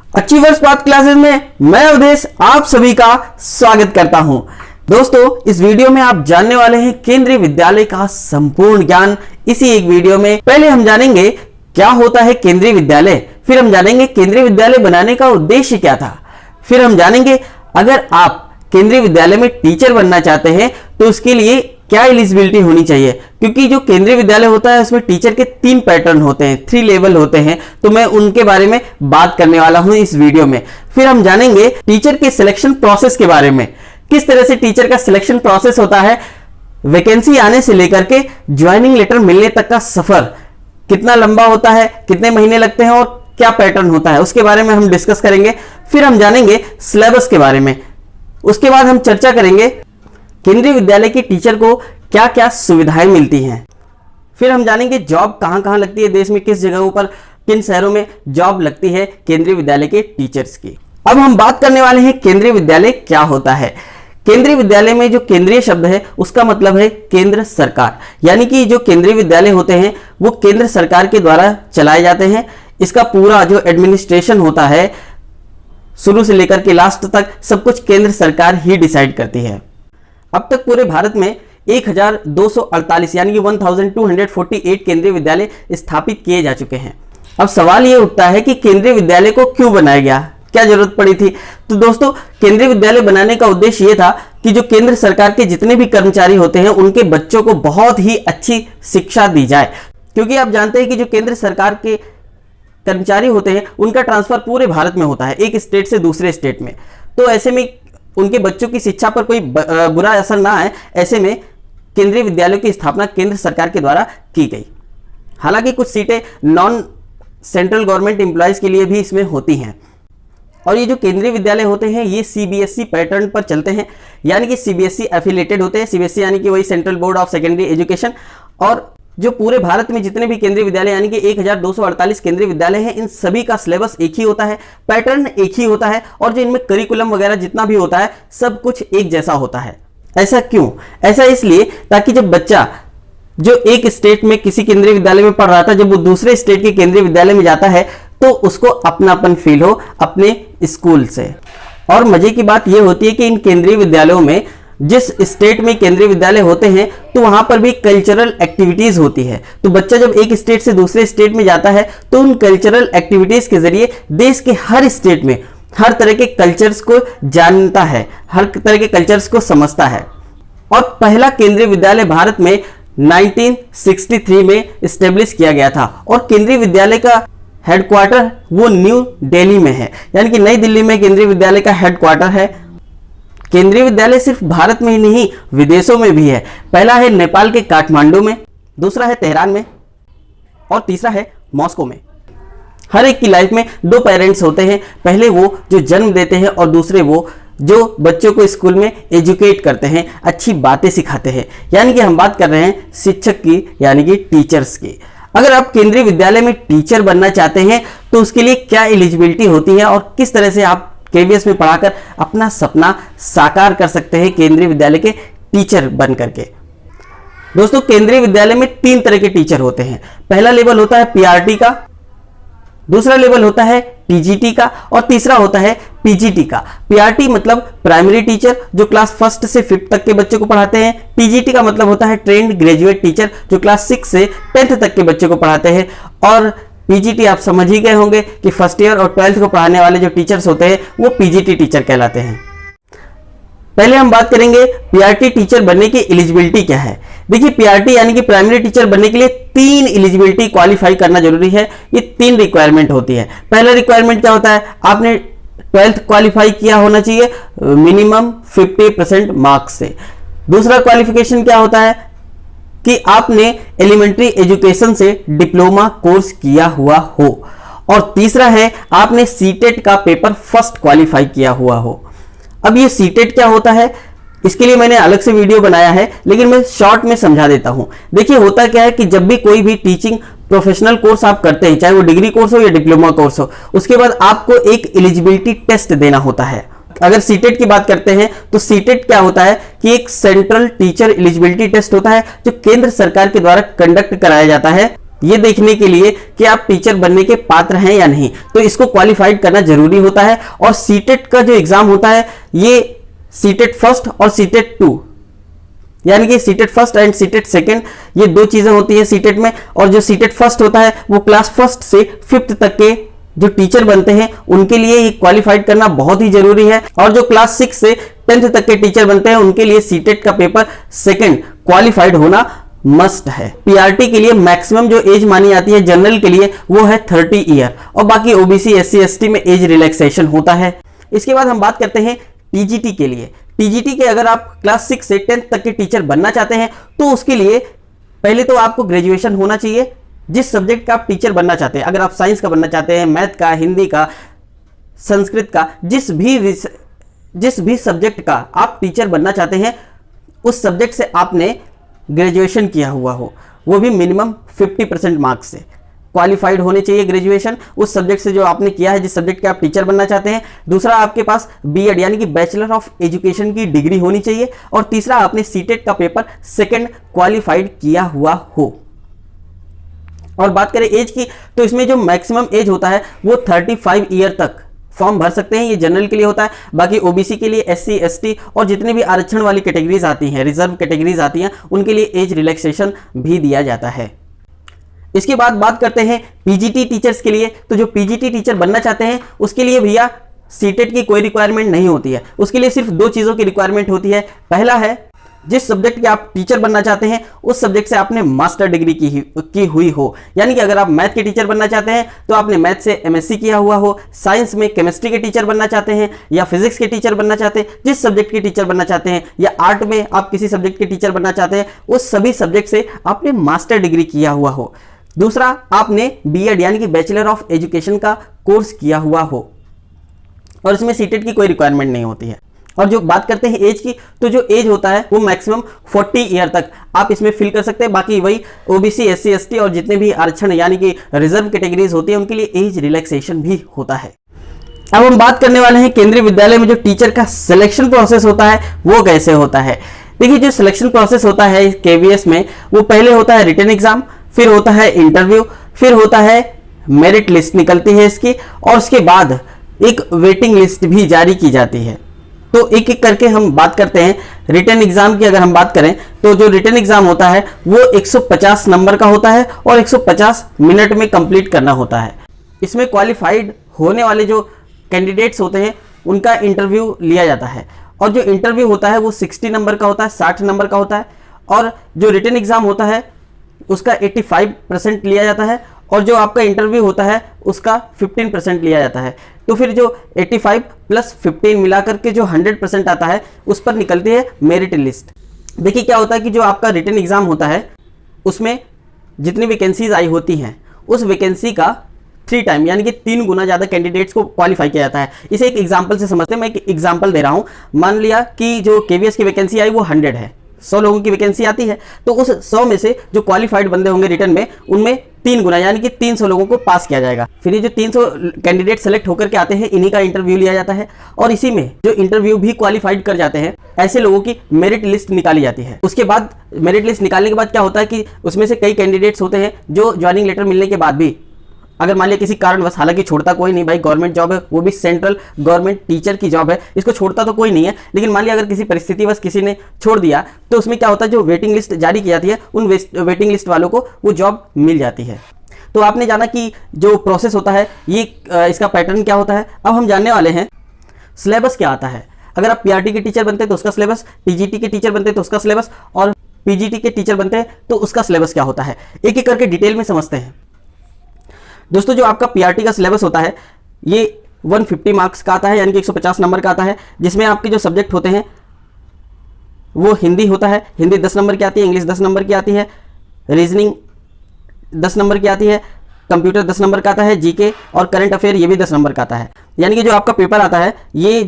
Achievers path classes में मैं अवधेश आप सभी का स्वागत करता हूं। दोस्तों, इस वीडियो में आप जानने वाले हैं केंद्रीय विद्यालय का संपूर्ण ज्ञान। इसी एक वीडियो में पहले हम जानेंगे क्या होता है केंद्रीय विद्यालय, फिर हम जानेंगे केंद्रीय विद्यालय बनाने का उद्देश्य क्या था, फिर हम जानेंगे अगर आप केंद्रीय विद्यालय में टीचर बनना चाहते हैं तो उसके लिए क्या एलिजिबिलिटी होनी चाहिए, क्योंकि जो केंद्रीय विद्यालय होता है उसमें टीचर के 3 पैटर्न होते हैं, 3 लेवल होते हैं, तो मैं उनके बारे में बात करने वाला हूं इस वीडियो में। फिर हम जानेंगे टीचर के सिलेक्शन प्रोसेस के बारे में, किस तरह से टीचर का सिलेक्शन प्रोसेस होता है, वैकेंसी आने से लेकर के ज्वाइनिंग लेटर मिलने तक का सफर कितना लंबा होता है, कितने महीने लगते हैं और क्या पैटर्न होता है, उसके बारे में हम डिस्कस करेंगे। फिर हम जानेंगे सिलेबस के बारे में, उसके बाद हम चर्चा करेंगे केंद्रीय विद्यालय के टीचर को क्या क्या सुविधाएं मिलती हैं। फिर हम जानेंगे जॉब कहां कहां लगती है, देश में किस जगहों पर किन शहरों में जॉब लगती है केंद्रीय विद्यालय के टीचर्स की। अब हम बात करने वाले हैं केंद्रीय विद्यालय क्या होता है। केंद्रीय विद्यालय में जो केंद्रीय शब्द है उसका मतलब है केंद्र सरकार, यानी कि जो केंद्रीय विद्यालय होते हैं वो केंद्र सरकार के द्वारा चलाए जाते हैं। इसका पूरा जो एडमिनिस्ट्रेशन होता है शुरू से लेकर के लास्ट तक सब कुछ केंद्र सरकार ही डिसाइड करती है। अब तक पूरे भारत में 1248 यानी कि 1248 केंद्रीय विद्यालय स्थापित किए जा चुके हैं। अब सवाल यह उठता है कि केंद्रीय विद्यालय को क्यों बनाया गया, क्या जरूरत पड़ी थी। तो दोस्तों, केंद्रीय विद्यालय बनाने का उद्देश्य यह था कि जो केंद्र सरकार के जितने भी कर्मचारी होते हैं उनके बच्चों को बहुत ही अच्छी शिक्षा दी जाए, क्योंकि आप जानते हैं कि जो केंद्र सरकार के कर्मचारी होते हैं उनका ट्रांसफर पूरे भारत में होता है, एक स्टेट से दूसरे स्टेट में। तो ऐसे में उनके बच्चों की शिक्षा पर कोई बुरा असर ना आए, ऐसे में केंद्रीय विद्यालयों की स्थापना केंद्र सरकार के द्वारा की गई। हालांकि कुछ सीटें नॉन सेंट्रल गवर्नमेंट एम्प्लॉयज के लिए भी इसमें होती हैं। और ये जो केंद्रीय विद्यालय होते हैं ये सीबीएसई पैटर्न पर चलते हैं, यानी कि सीबीएसई एफिलेटेड होते हैं। सीबीएसई यानी कि वही central board of secondary education. और जो पूरे भारत में जितने भी केंद्रीय विद्यालय यानी कि 1248 केंद्रीय विद्यालय हैं, इन सभी का सिलेबस एक ही होता है, पैटर्न एक ही होता है, और जो इनमें करिकुलम वगैरह जितना भी होता है सब कुछ एक जैसा होता है। ऐसा क्यों? ऐसा इसलिए ताकि जब बच्चा जो एक स्टेट में किसी केंद्रीय विद्यालय में पढ़ रहा था, जब वो दूसरे स्टेट के केंद्रीय विद्यालय में जाता है तो उसको अपनापन फील हो अपने स्कूल से। और मजे की बात यह होती है कि इन केंद्रीय विद्यालयों में जिस स्टेट में केंद्रीय विद्यालय होते हैं तो वहां पर भी कल्चरल एक्टिविटीज होती है। तो बच्चा जब एक स्टेट से दूसरे स्टेट में जाता है तो उन कल्चरल एक्टिविटीज के जरिए देश के हर स्टेट में हर तरह के कल्चर्स को जानता है, हर तरह के कल्चर्स को समझता है। और पहला केंद्रीय विद्यालय भारत में 1963 में स्टेब्लिश किया गया था, और केंद्रीय विद्यालय का हेडक्वार्टर वो न्यू दिल्ली में है, यानी कि नई दिल्ली में केंद्रीय विद्यालय का हेडक्वार्टर है। केंद्रीय विद्यालय सिर्फ भारत में ही नहीं विदेशों में भी है। पहला है नेपाल के काठमांडू में, दूसरा है तेहरान में, और तीसरा है मॉस्को में। हर एक की लाइफ में 2 पेरेंट्स होते हैं, पहले वो जो जन्म देते हैं और दूसरे वो जो बच्चों को स्कूल में एजुकेट करते हैं, अच्छी बातें सिखाते हैं। यानी कि हम बात कर रहे हैं शिक्षक की, यानी कि टीचर्स की। अगर आप केंद्रीय विद्यालय में टीचर बनना चाहते हैं तो उसके लिए क्या एलिजिबिलिटी होती है और किस तरह से आप केवीएस में पढ़ाकर अपना सपना साकार कर सकते हैं केंद्रीय विद्यालय के टीचर बन करके। दोस्तों, केंद्रीय विद्यालय में 3 तरह के टीचर होते हैं। पहला लेवल होता है पीआरटी का, दूसरा लेवल होता है टीजीटी का, और तीसरा होता है पीजीटी का। पीआरटी मतलब प्राइमरी टीचर जो क्लास 1 से 5 तक के बच्चों को पढ़ाते हैं। टीजीटी का मतलब होता है ट्रेंड ग्रेजुएट टीचर जो क्लास 6 से 10th तक के बच्चों को पढ़ाते हैं। और पीजीटी आप समझ ही गए होंगे कि फर्स्ट ईयर और 12th को पढ़ाने वाले जो टीचर्स होते हैं वो पीजीटी टीचर कहलाते हैं। पहले हम बात करेंगे पीआरटी टीचर बनने की एलिजिबिलिटी क्या है। देखिए, पीआरटी यानी कि प्राइमरी टीचर बनने के लिए 3 एलिजिबिलिटी क्वालिफाई करना जरूरी है। ये 3 रिक्वायरमेंट होती है। पहला रिक्वायरमेंट क्या होता है, आपने 12th क्वालिफाई किया होना चाहिए मिनिमम 50% मार्क्स से। दूसरा क्वालिफिकेशन क्या होता है कि आपने एलिमेंट्री एजुकेशन से डिप्लोमा कोर्स किया हुआ हो। और तीसरा है आपने सीटेट का पेपर फर्स्ट क्वालिफाई किया हुआ हो। अब ये सीटेट क्या होता है इसके लिए मैंने अलग से वीडियो बनाया है, लेकिन मैं शॉर्ट में समझा देता हूं। देखिए, होता क्या है कि जब भी कोई भी टीचिंग प्रोफेशनल कोर्स आप करते हैं, चाहे वो डिग्री कोर्स हो या डिप्लोमा कोर्स हो, उसके बाद आपको एक एलिजिबिलिटी टेस्ट देना होता है। अगर सीटेट की बात करते हैं तो सीटेट क्या होता है कि एक सेंट्रल टीचर एलिजिबिलिटी टेस्ट होता है जो केंद्र सरकार के द्वारा कंडक्ट कराया जाता है। ये देखने के लिए कि आप टीचर बनने के पात्र हैं या नहीं, तो इसको क्वालिफाइड करना जरूरी होता है। और सीटेट का जो एग्जाम होता है ये सीटेट फर्स्ट और सीटेट 2, यानी कि CTET first and CTET second, ये दो चीजें होती है सीटेट में। और जो सीटेट फर्स्ट होता है वो क्लास फर्स्ट से 5th तक के जो टीचर बनते हैं उनके लिए ये क्वालिफाइड करना बहुत ही जरूरी है। और जो क्लास 6 से 10th तक के टीचर बनते हैं उनके लिए सीटेट का पेपर सेकंड क्वालिफाइड होना मस्ट है। पीआरटी के लिए मैक्सिमम जो एज मानी जाती है जनरल के लिए वो है 30 ईयर, और बाकी ओबीसी एससी एसटी में एज रिलैक्सेशन होता है। इसके बाद हम बात करते हैं टीजीटी के लिए। टीजीटी के अगर आप क्लास 6 से 10th तक के टीचर बनना चाहते हैं तो उसके लिए पहले तो आपको ग्रेजुएशन होना चाहिए जिस सब्जेक्ट का आप टीचर बनना चाहते हैं। अगर आप साइंस का बनना चाहते हैं, मैथ का, हिंदी का, संस्कृत का, जिस भी सब्जेक्ट का आप टीचर बनना चाहते हैं उस सब्जेक्ट से आपने ग्रेजुएशन किया हुआ हो, वो भी मिनिमम 50% मार्क्स से क्वालिफाइड होने चाहिए ग्रेजुएशन उस सब्जेक्ट से जो आपने किया है, जिस सब्जेक्ट के आप टीचर बनना चाहते हैं। दूसरा, आपके पास बीएड यानी कि बैचलर ऑफ एजुकेशन की डिग्री होनी चाहिए। और तीसरा, आपने सीटेट का पेपर सेकंड क्वालिफाइड किया हुआ हो। और बात करें एज की, तो इसमें जो मैक्सिमम एज होता है वो 35 ईयर तक फॉर्म भर सकते हैं, ये जनरल के लिए होता है। बाकी ओबीसी के लिए, एससी एसटी और जितने भी आरक्षण वाली कैटेगरीज आती हैं, रिजर्व कैटेगरीज आती हैं, उनके लिए एज रिलैक्सेशन भी दिया जाता है। इसके बाद बात करते हैं पीजीटी टीचर्स के लिए। तो जो पीजीटी टीचर बनना चाहते हैं उसके लिए भैया सीटेट की कोई रिक्वायरमेंट नहीं होती है, उसके लिए सिर्फ 2 चीजों की रिक्वायरमेंट होती है। पहला है, जिस सब्जेक्ट के आप टीचर बनना चाहते हैं उस सब्जेक्ट से आपने मास्टर डिग्री की हुई हो, यानी कि अगर आप मैथ के टीचर बनना चाहते हैं तो आपने मैथ से एमएससी किया हुआ हो, साइंस में केमिस्ट्री के टीचर बनना चाहते हैं या फिजिक्स के टीचर बनना चाहते हैं, जिस सब्जेक्ट के टीचर बनना चाहते हैं, या आर्ट में आप किसी सब्जेक्ट के टीचर बनना चाहते हैं, उस सभी सब्जेक्ट से आपने मास्टर डिग्री किया हुआ हो। दूसरा, आपने बीएड यानी कि बैचलर ऑफ एजुकेशन का कोर्स किया हुआ हो, और इसमें सीटेट की कोई रिक्वायरमेंट नहीं होती है। और जो बात करते हैं एज की, तो जो एज होता है वो मैक्सिमम 40 ईयर तक आप इसमें फिल कर सकते हैं। बाकी वही ओबीसी एससी एसटी और जितने भी आरक्षण यानी कि रिजर्व कैटेगरीज होती है उनके लिए एज रिलैक्सेशन भी होता है। अब हम बात करने वाले हैं केंद्रीय विद्यालय में जो टीचर का सिलेक्शन प्रोसेस होता है वो कैसे होता है। देखिए, जो सिलेक्शन प्रोसेस होता है केवीएस में, वो पहले होता है रिटन एग्जाम, फिर होता है इंटरव्यू, फिर होता है मेरिट लिस्ट निकलती है इसकी, और उसके बाद एक वेटिंग लिस्ट भी जारी की जाती है। तो एक एक करके हम बात करते हैं। रिटन एग्जाम की अगर हम बात करें तो जो रिटन एग्जाम होता है वो 150 नंबर का होता है और 150 मिनट में कंप्लीट करना होता है। इसमें क्वालिफाइड होने वाले जो कैंडिडेट्स होते हैं उनका इंटरव्यू लिया जाता है, और जो इंटरव्यू होता है वो 60 नंबर का होता है, 60 नंबर का होता है। और जो रिटन एग्जाम होता है उसका 85% लिया जाता है, और जो आपका इंटरव्यू होता है उसका 15% लिया जाता है। तो फिर जो 85 + 15 मिलाकर के जो 100% आता है उस पर निकलती है मेरिट लिस्ट। देखिए क्या होता है कि जो आपका रिटन एग्जाम होता है उसमें जितनी वैकेंसीज आई होती हैं उस वैकेंसी का 3 टाइम यानी कि 3 गुना ज़्यादा कैंडिडेट्स को क्वालिफाई किया जाता है। इसे एक एग्जाम्पल से समझते हैं। मैं एक एग्जाम्पल दे रहा हूँ। मान लिया कि जो केवीएस की वैकेंसी आई वो 100 है, 100 लोगों की वैकेंसी आती है, तो उस 100 में से जो क्वालिफाइड बंदे होंगे रिटर्न में, उनमें 3 गुना यानी कि 300 लोगों को पास किया जाएगा। फिर ये जो 300 कैंडिडेट सेलेक्ट होकर के आते हैं इन्हीं का इंटरव्यू लिया जाता है, और इसी में जो इंटरव्यू भी क्वालिफाइड कर जाते हैं ऐसे लोगों की मेरिट लिस्ट निकाली जाती है। उसके बाद मेरिट लिस्ट निकालने के बाद क्या होता है कि उसमें से कई कैंडिडेट्स होते हैं जो ज्वाइनिंग लेटर मिलने के बाद भी अगर मान लिया किसी कारणवश, हालांकि छोड़ता कोई नहीं भाई, गवर्नमेंट जॉब है, वो भी सेंट्रल गवर्नमेंट टीचर की जॉब है, इसको छोड़ता तो कोई नहीं है, लेकिन मान लिया अगर किसी परिस्थितिवश किसी ने छोड़ दिया तो उसमें क्या होता है, जो वेटिंग लिस्ट जारी की जाती है उन वेटिंग लिस्ट वालों को वो जॉब मिल जाती है। तो आपने जाना कि जो प्रोसेस होता है ये इसका पैटर्न क्या होता है। अब हम जानने वाले हैं सिलेबस क्या आता है। अगर आप पीआरटी के टीचर बनते हैं तो उसका सिलेबस, टीजीटी के टीचर बनते हैं तो उसका सिलेबस, और पीजीटी के टीचर बनते हैं तो उसका सिलेबस क्या होता है। एक एक करके डिटेल में समझते हैं। दोस्तों, जो आपका पीआरटी का सिलेबस होता है ये 150 मार्क्स का आता है, यानी कि 150 नंबर का आता है, जिसमें आपके जो सब्जेक्ट होते हैं वो हिंदी होता है, हिंदी 10 नंबर की आती है, इंग्लिश 10 नंबर की आती है, रीजनिंग 10 नंबर की आती है, कंप्यूटर 10 नंबर का आता है, जीके और करंट अफेयर ये भी 10 नंबर का आता है। यानी कि जो आपका पेपर आता है ये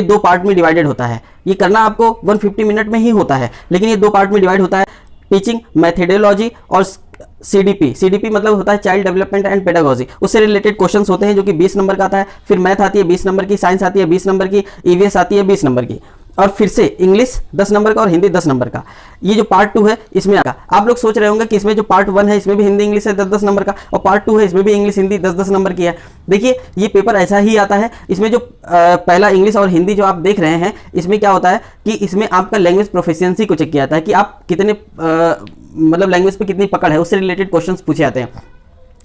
2 पार्ट में डिवाइडेड होता है। ये करना आपको 150 मिनट में ही होता है, लेकिन ये 2 पार्ट में डिवाइड होता है। टीचिंग मेथडोलॉजी और सीडीपी मतलब होता है चाइल्ड डेवलपमेंट एंड पेडागोजी, उससे रिलेटेड क्वेश्चंस होते हैं जो कि 20 नंबर का आता है। फिर मैथ आती है 20 नंबर की, साइंस आती है 20 नंबर की, ईवीएस आती है 20 नंबर की। और फिर से इंग्लिश 10 नंबर का और हिंदी 10 नंबर का। ये जो पार्ट 2 है इसमें आएगा। आप लोग सोच रहे होंगे कि इसमें जो पार्ट 1 है इसमें भी हिंदी इंग्लिश है 10-10 नंबर का, और पार्ट 2 है इसमें भी इंग्लिश हिंदी 10-10 नंबर की है। देखिए ये पेपर ऐसा ही आता है। इसमें जो पहला इंग्लिश और हिंदी जो आप देख रहे हैं, इसमें क्या होता है कि इसमें आपका लैंग्वेज प्रोफिशिएंसी को चेक किया जाता है कि आप कितने मतलब लैंग्वेज पे कितनी पकड़ है, उससे रिलेटेड क्वेश्चंस पूछे जाते हैं।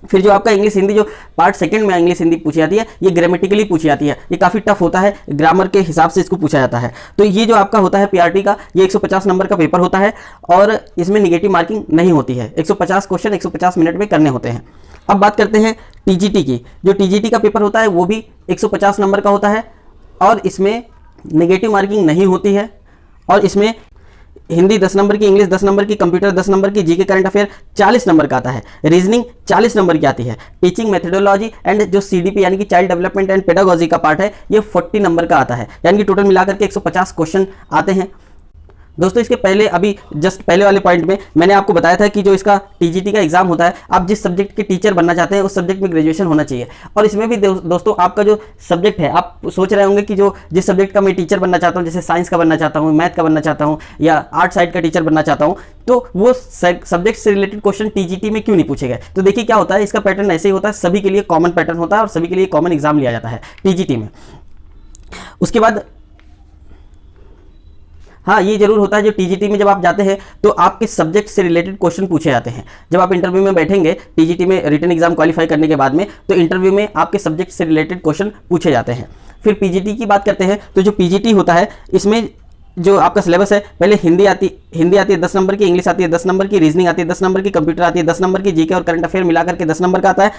फिर जो आपका इंग्लिश हिंदी जो पार्ट सेकंड में इंग्लिश हिंदी पूछी जाती है, ये ग्रामेटिकली पूछी जाती है। ये काफ़ी टफ होता है, ग्रामर के हिसाब से इसको पूछा जाता है। तो ये जो आपका होता है पीआरटी का, ये 150 नंबर का पेपर होता है और इसमें निगेटिव मार्किंग नहीं होती है। 150 क्वेश्चन 150 मिनट में करने होते हैं। अब बात करते हैं टीजीटी की। जो टीजीटी का पेपर होता है वो भी 150 नंबर का होता है और इसमें निगेटिव मार्किंग नहीं होती है। और इसमें हिंदी 10 नंबर की, इंग्लिश 10 नंबर की, कंप्यूटर 10 नंबर की, जीके करंट अफेयर 40 नंबर का आता है, रीजनिंग 40 नंबर की आती है, टीचिंग मेथोडोलॉजी एंड जो सीडीपी यानी कि चाइल्ड डेवलपमेंट एंड पेडागोजी का पार्ट है ये 40 नंबर का आता है। यानी कि टोटल मिलाकर के 150 क्वेश्चन आते हैं। दोस्तों इसके पहले अभी जस्ट पहले वाले पॉइंट में मैंने आपको बताया था कि जो इसका टीजीटी का एग्जाम होता है, आप जिस सब्जेक्ट के टीचर बनना चाहते हैं उस सब्जेक्ट में ग्रेजुएशन होना चाहिए। और इसमें भी दोस्तों आपका जो सब्जेक्ट है, आप सोच रहे होंगे कि जो जिस सब्जेक्ट का मैं टीचर बनना चाहता हूँ, जैसे साइंस का बनना चाहता हूँ, मैथ का बनना चाहता हूँ या आर्ट साइड का टीचर बनना चाहता हूँ, तो वो सब्जेक्ट से रिलेटेड क्वेश्चन टीजीटी में क्यों नहीं पूछे गए। तो देखिए क्या होता है, इसका पैटर्न ऐसे ही होता है, सभी के लिए कॉमन पैटर्न होता है और सभी के लिए कॉमन एग्जाम लिया जाता है टीजीटी में। उसके बाद हाँ ये जरूर होता है, जो टीजीटी में जब आप जाते हैं तो आपके सब्जेक्ट से रिलेटेड क्वेश्चन पूछे जाते हैं। जब आप इंटरव्यू में बैठेंगे टीजीटी में रिटन एग्जाम क्वालिफाई करने के बाद में, तो इंटरव्यू में आपके सब्जेक्ट से रिलेटेड क्वेश्चन पूछे जाते हैं। फिर पीजीटी की बात करते हैं, तो जो पीजीटी होता है इसमें जो आपका सिलेबस है, पहले हिंदी आती है 10 नंबर की, इंग्लिश आती है 10 नंबर की, रीजनिंग आती है 10 नंबर की, कंप्यूटर आती है 10 नंबर की, जीके और करंट अफेयर मिलाकर के 10 नंबर का आता है।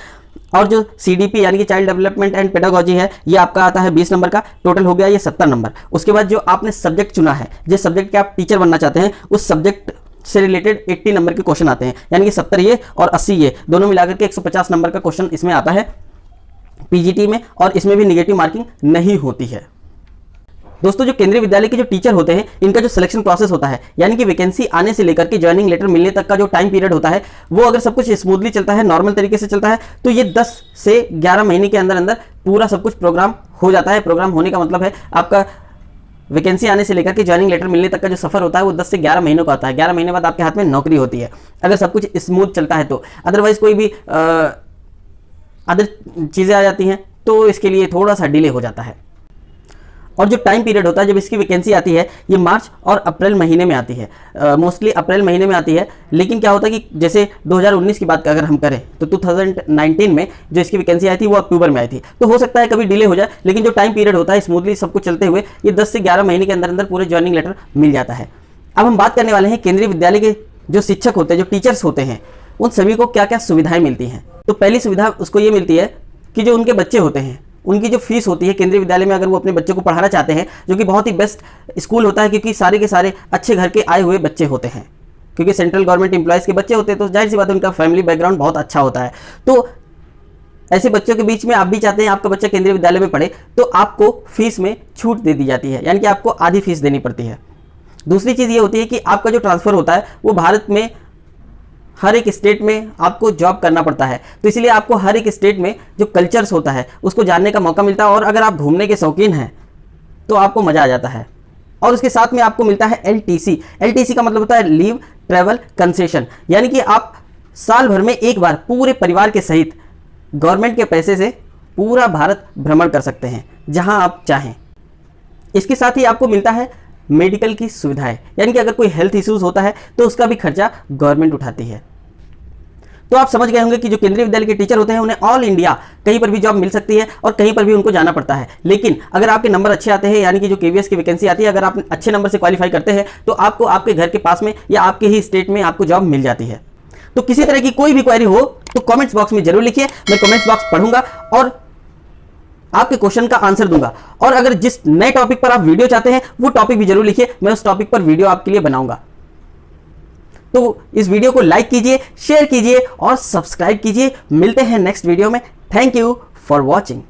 और जो सीडीपी यानी कि चाइल्ड डेवलपमेंट एंड पेडागोजी है, ये आपका आता है 20 नंबर का। टोटल हो गया ये 70 नंबर। उसके बाद जो आपने सब्जेक्ट चुना है, जिस सब्जेक्ट के आप टीचर बनना चाहते हैं, उस सब्जेक्ट से रिलेटेड 80 नंबर के क्वेश्चन आते हैं। यानी कि 70 ये और 80 ये दोनों मिलाकर के 150 नंबर का क्वेश्चन इसमें आता है पीजीटी में, और इसमें भी निगेटिव मार्किंग नहीं होती है। दोस्तों जो केंद्रीय विद्यालय के जो टीचर होते हैं, इनका जो सिलेक्शन प्रोसेस होता है, यानी कि वैकेंसी आने से लेकर के ज्वाइनिंग लेटर मिलने तक का जो टाइम पीरियड होता है, वो अगर सब कुछ स्मूथली चलता है, नॉर्मल तरीके से चलता है, तो ये 10 से 11 महीने के अंदर अंदर पूरा सब कुछ प्रोग्राम हो जाता है। प्रोग्राम होने का मतलब है आपका वैकेंसी आने से लेकर के ज्वाइनिंग लेटर मिलने तक का जो सफर होता है वो 10 से 11 महीनों का आता है। 11 महीने बाद आपके हाथ में नौकरी होती है, अगर सब कुछ स्मूथ चलता है तो। अदरवाइज कोई भी अदर चीज़ें आ जाती हैं तो इसके लिए थोड़ा सा डिले हो जाता है। और जो टाइम पीरियड होता है जब इसकी वैकेंसी आती है, ये मार्च और अप्रैल महीने में आती है, मोस्टली अप्रैल महीने में आती है। लेकिन क्या होता है कि जैसे 2019 की बात अगर हम करें तो 2019 में जो इसकी वैकेंसी आई थी वो अक्टूबर में आई थी। तो हो सकता है कभी डिले हो जाए, लेकिन जो टाइम पीरियड होता है स्मूथली सब कुछ चलते हुए ये 10 से 11 महीने के अंदर अंदर पूरे ज्वाइनिंग लेटर मिल जाता है। अब हम बात करने वाले हैं केंद्रीय विद्यालय के जो शिक्षक होते हैं, जो टीचर्स होते हैं, उन सभी को क्या क्या सुविधाएं मिलती हैं। तो पहली सुविधा उसको ये मिलती है कि जो उनके बच्चे होते हैं, उनकी जो फीस होती है केंद्रीय विद्यालय में, अगर वो अपने बच्चे को पढ़ाना चाहते हैं, जो कि बहुत ही बेस्ट स्कूल होता है क्योंकि सारे के सारे अच्छे घर के आए हुए बच्चे होते हैं, क्योंकि सेंट्रल गवर्नमेंट एम्प्लॉयज़ के बच्चे होते हैं, तो जाहिर सी बात है उनका फैमिली बैकग्राउंड बहुत अच्छा होता है। तो ऐसे बच्चों के बीच में आप भी चाहते हैं आपका बच्चा केंद्रीय विद्यालय में पढ़े, तो आपको फीस में छूट दे दी जाती है, यानी कि आपको आधी फीस देनी पड़ती है। दूसरी चीज़ ये होती है कि आपका जो ट्रांसफ़र होता है वो भारत में हर एक स्टेट में आपको जॉब करना पड़ता है, तो इसलिए आपको हर एक स्टेट में जो कल्चर्स होता है उसको जानने का मौका मिलता है। और अगर आप घूमने के शौकीन हैं तो आपको मज़ा आ जाता है। और उसके साथ में आपको मिलता है LTC। LTC का मतलब होता है लीव ट्रैवल कंसेशन, यानी कि आप साल भर में एक बार पूरे परिवार के सहित गवर्नमेंट के पैसे से पूरा भारत भ्रमण कर सकते हैं जहां आप चाहें। इसके साथ ही आपको मिलता है मेडिकल की सुविधाएं, यानी कि अगर कोई हेल्थ इश्यूज होता है तो उसका भी खर्चा गवर्नमेंट उठाती है। तो आप समझ गए होंगे कि जो केंद्रीय विद्यालय के टीचर होते हैं उन्हें ऑल इंडिया कहीं पर भी जॉब मिल सकती है और कहीं पर भी उनको जाना पड़ता है। लेकिन अगर आपके नंबर अच्छे आते हैं, यानी कि जो KVS की वैकेंसी आती है, अगर आप अच्छे नंबर से क्वालिफाई करते हैं तो आपको आपके घर के पास में या आपके ही स्टेट में आपको जॉब मिल जाती है। तो किसी तरह की कोई भी क्वेरी हो तो कमेंट्स बॉक्स में जरूर लिखिए, मैं कमेंट्स बॉक्स पढ़ूंगा और आपके क्वेश्चन का आंसर दूंगा। और अगर जिस नए टॉपिक पर आप वीडियो चाहते हैं वो टॉपिक भी जरूर लिखिए, मैं उस टॉपिक पर वीडियो आपके लिए बनाऊंगा। तो इस वीडियो को लाइक कीजिए, शेयर कीजिए और सब्सक्राइब कीजिए। मिलते हैं नेक्स्ट वीडियो में। Thank you for watching.